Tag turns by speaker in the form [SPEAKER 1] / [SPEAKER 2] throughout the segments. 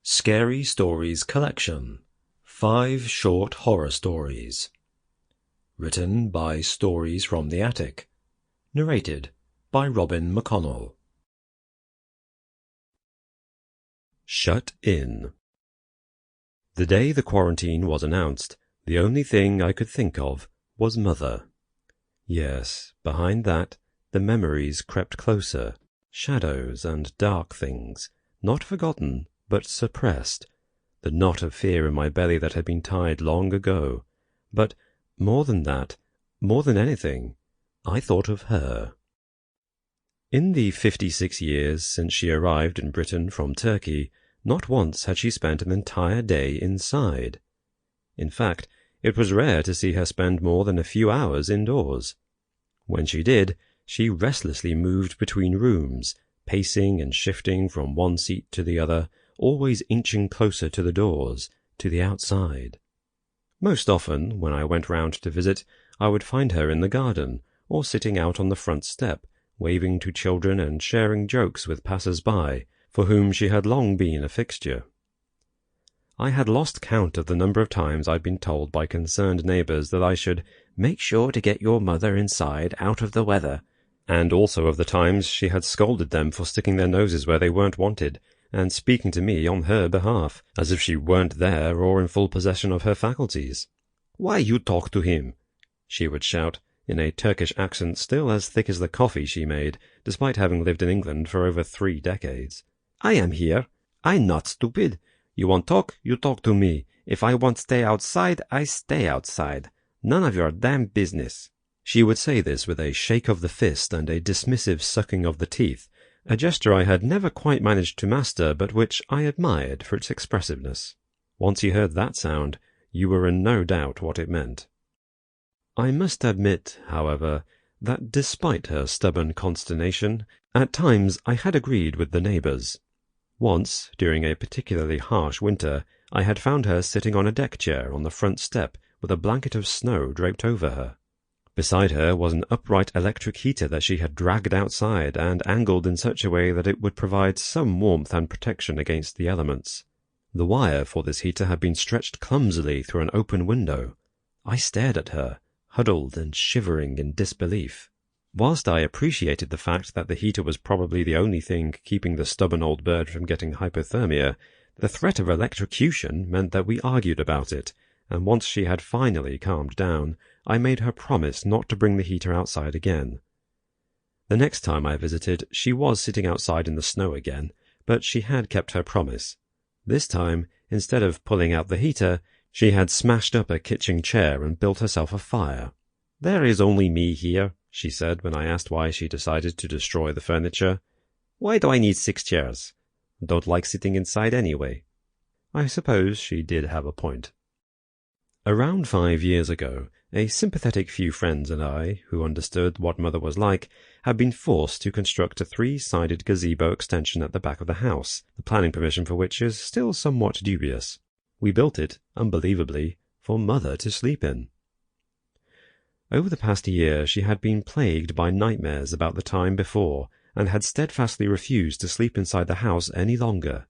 [SPEAKER 1] Scary Stories Collection, 5 Short Horror Stories. Written by Stories from the Attic. Narrated by Mcconnell. Shut In. The day the quarantine was announced, the only thing I could think of was Mother. Yes, behind that, the memories crept closer, shadows and dark things, not forgotten, but suppressed, the knot of fear in my belly that had been tied long ago. But more than that, more than anything, I thought of her. In the 56 years since she arrived in Britain from Turkey, not once had she spent an entire day inside. In fact, it was rare to see her spend more than a few hours indoors. When she did, she restlessly moved between rooms, pacing and shifting from one seat to the other, always inching closer to the doors, to the outside. Most often, when I went round to visit, I would find her in the garden, or sitting out on the front step, waving to children and sharing jokes with passers-by, for whom she had long been a fixture. I had lost count of the number of times I'd been told by concerned neighbours that I should make sure to get your mother inside out of the weather, and also of the times she had scolded them for sticking their noses where they weren't wanted, and speaking to me on her behalf, as if she weren't there or in full possession of her faculties. "Why you talk to him?" she would shout, in a Turkish accent still as thick as the coffee she made, despite having lived in England for over 3 decades. "I am here. I'm not stupid. You want talk, you talk to me. If I want stay outside, I stay outside. None of your damn business." She would say this with a shake of the fist and a dismissive sucking of the teeth, a gesture I had never quite managed to master, but which I admired for its expressiveness. Once you heard that sound, you were in no doubt what it meant. I must admit, however, that despite her stubborn consternation, at times I had agreed with the neighbours. Once, during a particularly harsh winter, I had found her sitting on a deck chair on the front step with a blanket of snow draped over her. Beside her was an upright electric heater that she had dragged outside and angled in such a way that it would provide some warmth and protection against the elements. The wire for this heater had been stretched clumsily through an open window. I stared at her, huddled and shivering in disbelief. Whilst I appreciated the fact that the heater was probably the only thing keeping the stubborn old bird from getting hypothermia, the threat of electrocution meant that we argued about it, and once she had finally calmed down, I made her promise not to bring the heater outside again. The next time I visited, she was sitting outside in the snow again, but she had kept her promise. This time, instead of pulling out the heater, she had smashed up a kitchen chair and built herself a fire. "There is only me here," she said when I asked why she decided to destroy the furniture. "Why do I need 6 chairs? Don't like sitting inside anyway." I suppose she did have a point. Around 5 years ago, a sympathetic few friends and I, who understood what Mother was like, had been forced to construct a 3-sided gazebo extension at the back of the house, the planning permission for which is still somewhat dubious. We built it, unbelievably, for Mother to sleep in. Over the past year she had been plagued by nightmares about the time before, and had steadfastly refused to sleep inside the house any longer.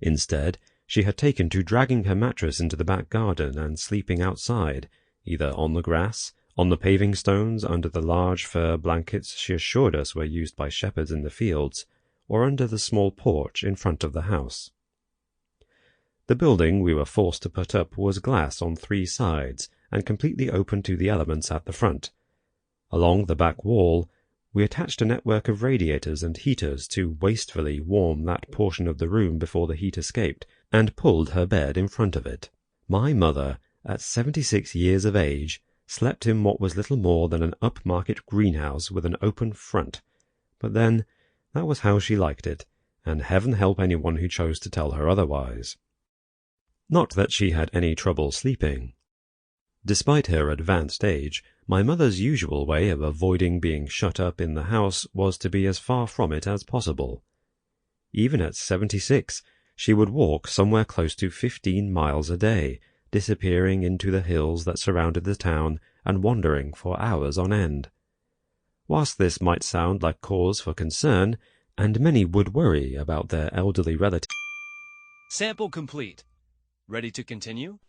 [SPEAKER 1] Instead, she had taken to dragging her mattress into the back garden and sleeping outside, either on the grass, on the paving stones under the large fur blankets she assured us were used by shepherds in the fields, or under the small porch in front of the house. The building we were forced to put up was glass on 3 sides, and completely open to the elements at the front. Along the back wall, we attached a network of radiators and heaters to wastefully warm that portion of the room before the heat escaped, and pulled her bed in front of it. My mother, at 76 years of age, slept in what was little more than an upmarket greenhouse with an open front. But then, that was how she liked it, and heaven help anyone who chose to tell her otherwise. Not that she had any trouble sleeping. Despite her advanced age, my mother's usual way of avoiding being shut up in the house was to be as far from it as possible. Even at 76, she would walk somewhere close to 15 miles a day, disappearing into the hills that surrounded the town and wandering for hours on end. Whilst this might sound like cause for concern, and many would worry about their elderly relative,
[SPEAKER 2] Sample complete. Ready to continue?